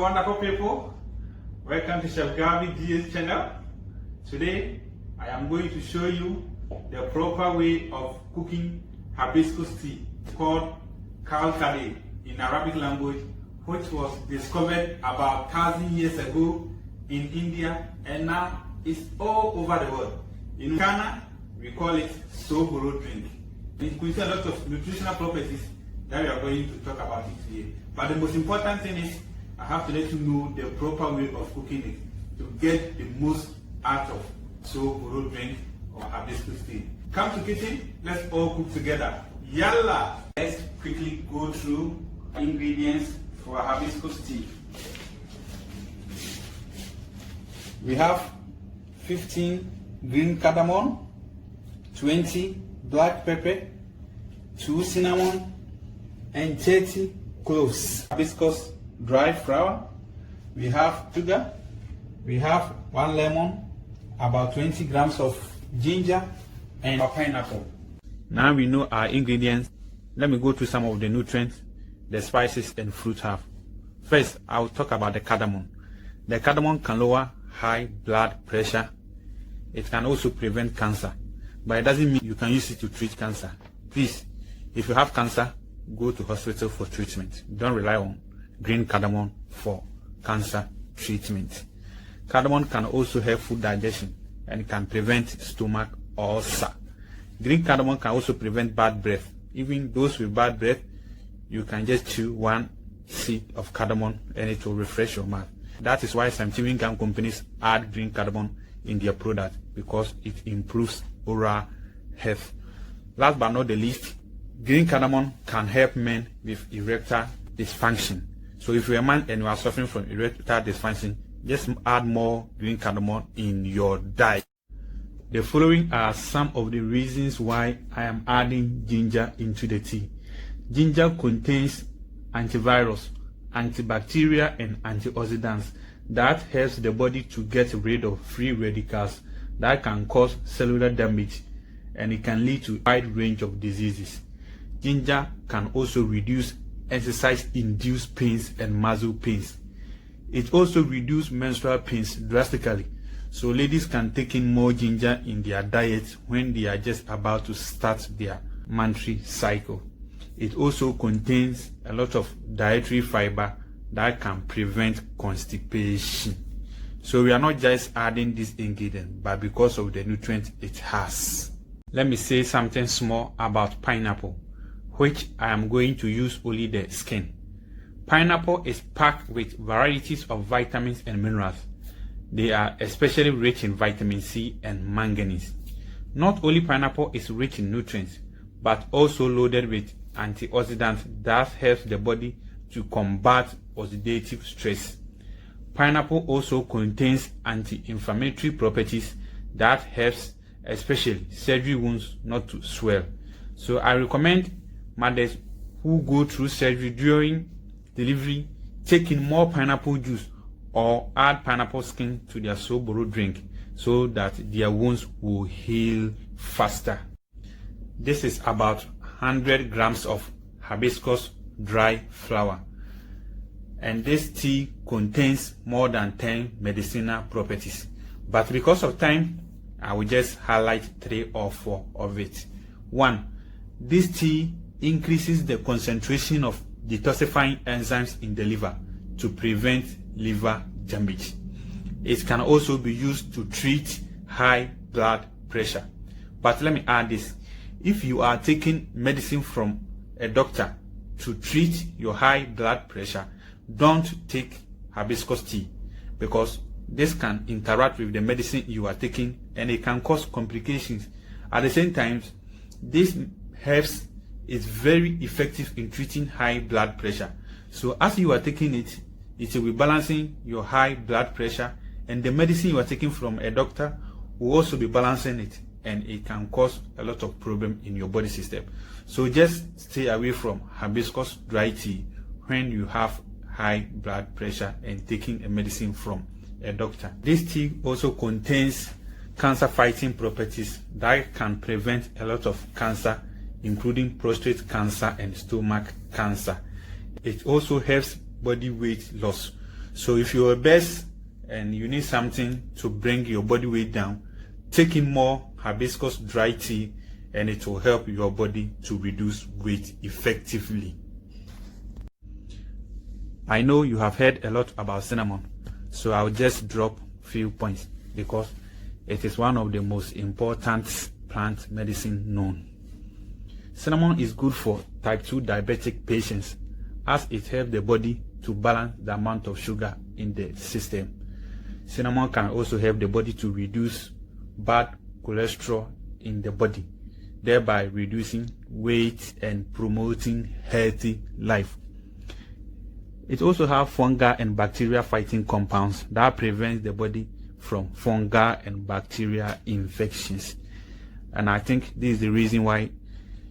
wonderful people. Welcome to Chef Gavi GS channel. Today I am going to show you the proper way of cooking hibiscus tea called karkadih in Arabic language, which was discovered about 1,000 years ago in India and now is all over the world. In Ghana, we call it sobolo drink. It contains a lot of nutritional properties that we are going to talk about it today. But the most important thing is I have to let you know the proper way of cooking it to get the most out of sobolo drink or hibiscus tea. Come to kitchen, let's all cook together. Yalla! Let's quickly go through ingredients for hibiscus tea. We have 15 green cardamom, 20 black pepper, 2 cinnamon, and 30 cloves. Hibiscus dry flower. We have sugar. We have 1 lemon, about 20 grams of ginger, and a pineapple. Now we know our ingredients. Let me go through some of the nutrients the spices and fruit have. First, I will talk about the cardamom. The cardamom can lower high blood pressure. It can also prevent cancer, but it doesn't mean you can use it to treat cancer. Please, if you have cancer, go to hospital for treatment. Don't rely on green cardamom for cancer treatment. Cardamom can also help food digestion and can prevent stomach ulcer. Green cardamom can also prevent bad breath. Even those with bad breath, you can just chew 1 seed of cardamom and it will refresh your mouth. That is why some chewing gum companies add green cardamom in their product, because it improves oral health. Last but not the least, green cardamom can help men with erectile dysfunction. So if you're a man and you are suffering from erectile dysfunction, just add more green cardamom in your diet. The following are some of the reasons why I am adding ginger into the tea. Ginger contains antivirus, antibacterial, and antioxidants that helps the body to get rid of free radicals that can cause cellular damage, and it can lead to a wide range of diseases. Ginger can also reduce exercise-induced pains and muscle pains. It also reduces menstrual pains drastically. So ladies can take in more ginger in their diet when they are just about to start their monthly cycle. It also contains a lot of dietary fiber that can prevent constipation. So we are not just adding this ingredient, but because of the nutrient it has. Let me say something small about pineapple, which I am going to use only the skin. Pineapple is packed with varieties of vitamins and minerals. They are especially rich in vitamin C and manganese. Not only pineapple is rich in nutrients, but also loaded with antioxidants that helps the body to combat oxidative stress. Pineapple also contains anti-inflammatory properties that helps especially surgery wounds not to swell. So I recommend mothers who go through surgery during delivery taking more pineapple juice or add pineapple skin to their sobolo drink so that their wounds will heal faster. This is about 100 grams of hibiscus dry flower, and this tea contains more than 10 medicinal properties, but because of time I will just highlight 3 or 4 of it. 1. This tea increases the concentration of detoxifying enzymes in the liver to prevent liver damage. It can also be used to treat high blood pressure. But let me add this: if you are taking medicine from a doctor to treat your high blood pressure, don't take hibiscus tea, because this can interact with the medicine you are taking and it can cause complications. At the same time, this herbs is very effective in treating high blood pressure. So as you are taking it, it will be balancing your high blood pressure, and the medicine you are taking from a doctor will also be balancing it, and it can cause a lot of problem in your body system. So just stay away from hibiscus dry tea when you have high blood pressure and taking a medicine from a doctor. This tea also contains cancer fighting properties that can prevent a lot of cancer, including prostate cancer and stomach cancer. It also helps body weight loss. So if you're obese and you need something to bring your body weight down, take in more hibiscus dry tea and it will help your body to reduce weight effectively. I know you have heard a lot about cinnamon, so I'll just drop few points because it is one of the most important plant medicine known. Cinnamon is good for type 2 diabetic patients as it helps the body to balance the amount of sugar in the system. Cinnamon can also help the body to reduce bad cholesterol in the body, thereby reducing weight and promoting healthy life. It also has fungal and bacteria fighting compounds that prevents the body from fungal and bacterial infections. And I think this is the reason why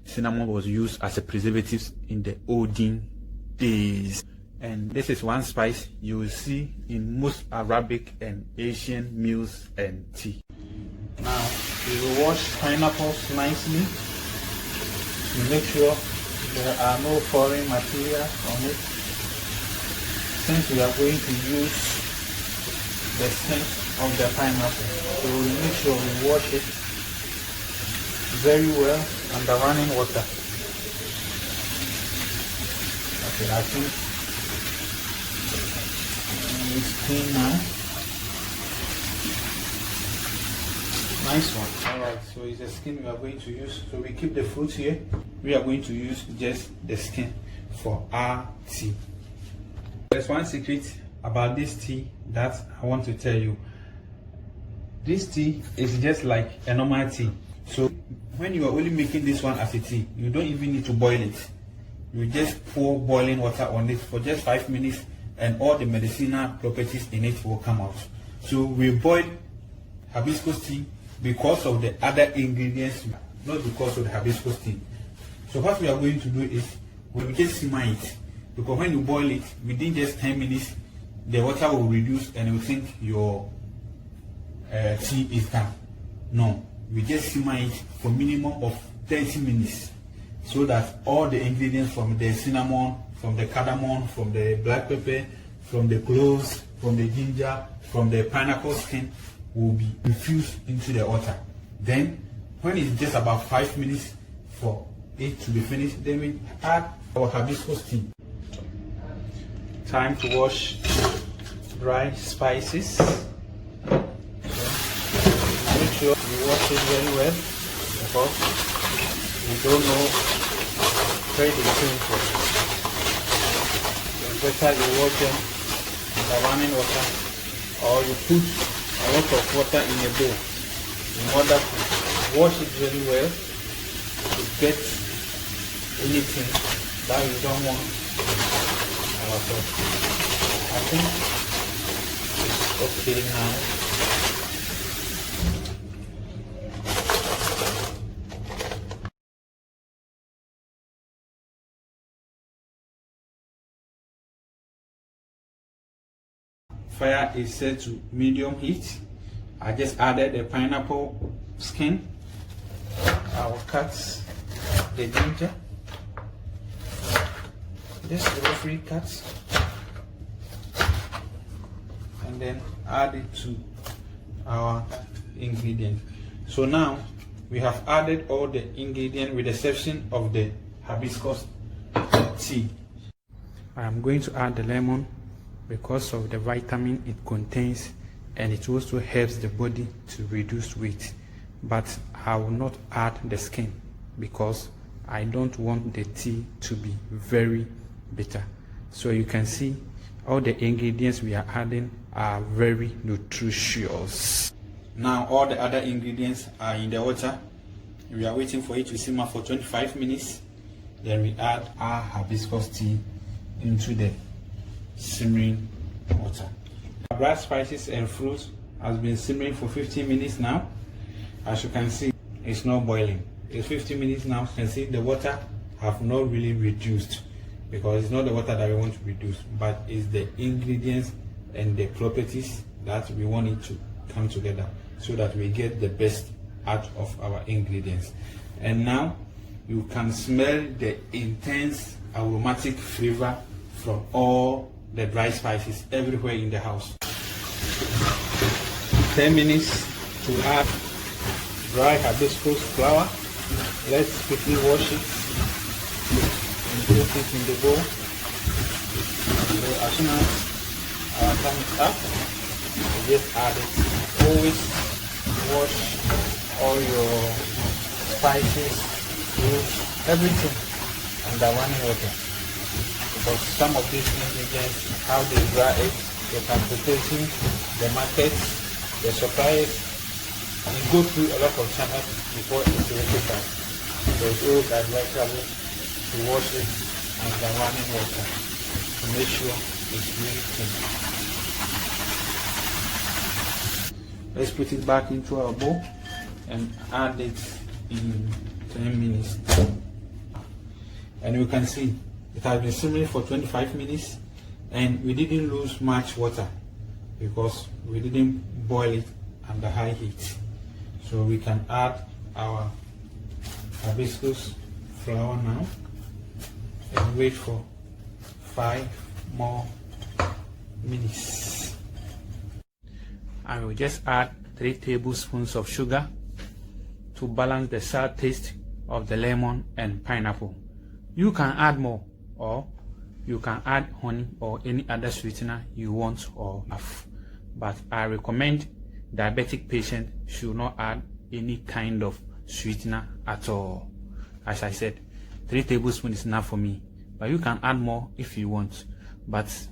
cinnamon was used as a preservative in the olden days. And this is one spice you will see in most Arabic and Asian meals and tea. Now, we will wash pineapples nicely to make sure there are no foreign material on it. Since we are going to use the skin of the pineapple, so we make sure we wash it very well under running water. Okay, I think it's clean now. Nice one. Alright, so it's the skin we are going to use. So we keep the fruit here. We are going to use just the skin for our tea. There's one secret about this tea that I want to tell you. This tea is just like a normal tea. So when you are only making this one as a tea, you don't even need to boil it. You just pour boiling water on it for just 5 minutes and all the medicinal properties in it will come out. So we boil hibiscus tea because of the other ingredients, not because of the hibiscus tea. So what we are going to do is we will just simmer it, because when you boil it within just 10 minutes the water will reduce and you think your tea is done. No, we just simmer it for minimum of 30 minutes so that all the ingredients from the cinnamon, from the cardamom, from the black pepper, from the cloves, from the ginger, from the pineapple skin will be infused into the water. Then when it's just about 5 minutes for it to be finished, then we add our hibiscus tea. Time to wash dry spices. Make sure you wash it very well because we don't know where they came from. So it's better you wash them in the running water, or you put a lot of water in a bowl in order to wash it very well to get anything that you don't want. I think it's okay now. Fire is set to medium heat. I just added the pineapple skin. I will cut the ginger. Just roughly cut, and then add it to our ingredient. So now we have added all the ingredients with the exception of the hibiscus tea. I am going to add the lemon because of the vitamin it contains, and it also helps the body to reduce weight. But I will not add the skin because I don't want the tea to be very bitter. So you can see all the ingredients we are adding are very nutritious. Now all the other ingredients are in the water. We are waiting for it to simmer for 25 minutes. Then we add our hibiscus tea into the simmering water. Our dried spices and fruits has been simmering for 15 minutes now. As you can see, it's not boiling. It's 15 minutes now. You can see the water have not really reduced, because it's not the water that we want to reduce, but it's the ingredients and the properties that we want it to come together so that we get the best out of our ingredients. And now you can smell the intense aromatic flavor from all the dry spices everywhere in the house. 10 minutes to add dry hibiscus flower. Let's quickly wash it and put it in the bowl. So as soon as our time is up, we just add it. Always wash all your spices, fruits, everything under running water, because some of these ingredients, how they dry it, the transportation, the markets, the suppliers, you go through a lot of channels before it's rectified. So it's always advisable to wash it under running water to make sure it's really clean. Let's put it back into our bowl and add it in 10 minutes. And you can see it has been simmering for 25 minutes and we didn't lose much water because we didn't boil it under high heat. So we can add our hibiscus flower now and wait for 5 more minutes. I will just add 3 tablespoons of sugar to balance the sour taste of the lemon and pineapple. You can add more, or you can add honey or any other sweetener you want or have. But I recommend diabetic patients should not add any kind of sweetener at all. As I said, 3 tablespoons is enough for me, but you can add more if you want. But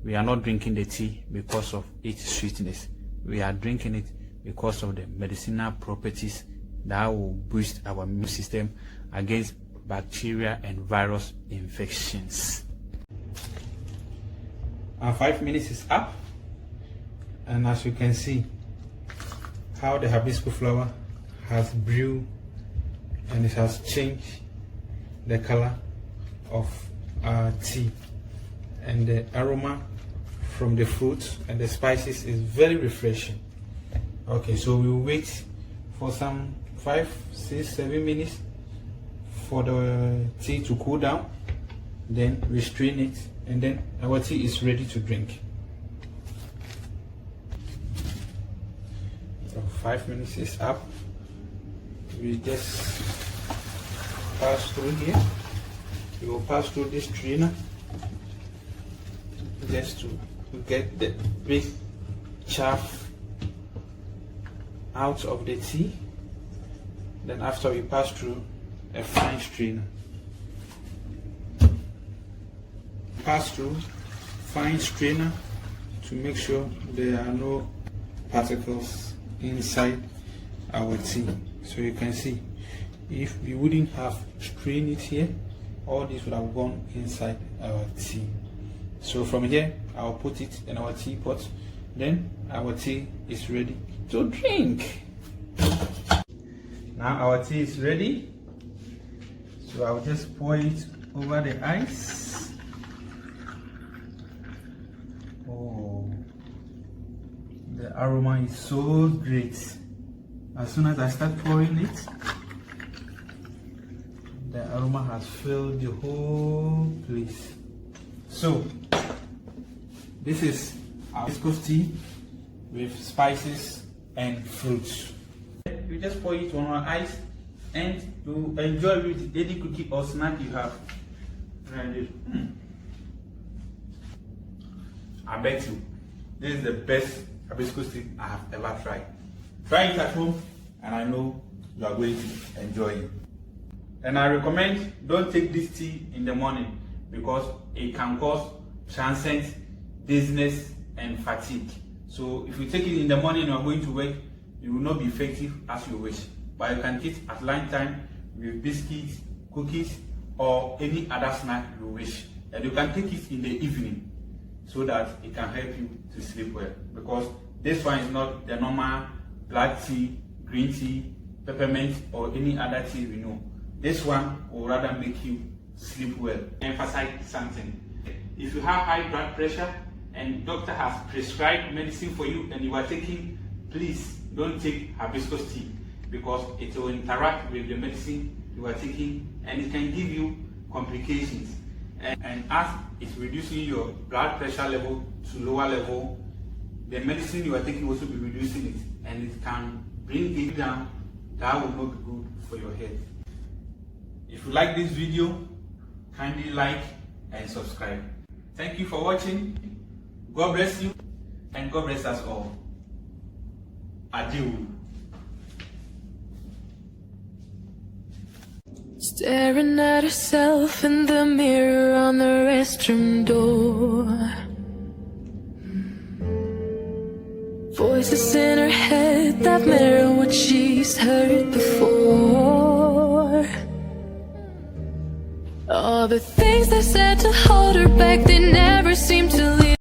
we are not drinking the tea because of its sweetness. We are drinking it because of the medicinal properties that will boost our immune system against bacteria and virus infections. Our 5 minutes is up, and as you can see how the hibiscus flower has brewed and it has changed the color of our tea, and the aroma from the fruits and the spices is very refreshing. Okay, so we'll wait for some 5, 6, 7 minutes for the tea to cool down, then we strain it, and then our tea is ready to drink. So 5 minutes is up. We just pass through here. We will pass through this strainer just to get the big chaff out of the tea. Then after we pass through a fine strainer. Pass through fine strainer to make sure there are no particles inside our tea. So you can see, if we wouldn't have strained it here, all this would have gone inside our tea. So from here, I'll put it in our teapot. Then our tea is ready to drink. Now our tea is ready. So I'll just pour it over the ice. Oh, the aroma is so great. As soon as I start pouring it, the aroma has filled the whole place. So this is our hibiscus tea with spices and fruits. You just pour it on our ice and you enjoy with any cookie or snack you have. I bet you this is the best hibiscus tea I have ever tried. Try it at home and I know you are going to enjoy it. And I recommend don't take this tea in the morning because it can cause transient dizziness and fatigue. So if you take it in the morning and you are going to work, you will not be effective as you wish. But you can take it at lunchtime with biscuits, cookies, or any other snack you wish. And you can take it in the evening so that it can help you to sleep well. Because this one is not the normal black tea, green tea, peppermint, or any other tea we know. This one will rather make you sleep well. Emphasize something. If you have high blood pressure and doctor has prescribed medicine for you and you are taking, please don't take hibiscus tea because it will interact with the medicine you are taking and it can give you complications. and as it's reducing your blood pressure level to lower level, the medicine you are taking also be reducing it, and it can bring it down. That will not be good for your health. If you like this video, kindly like and subscribe. Thank you for watching. God bless you, and God bless us all. Adieu. Staring at herself in the mirror on the restroom door. Voices in her head that mirror what she's heard before. All the things they said to hold her back, they never seem to leave.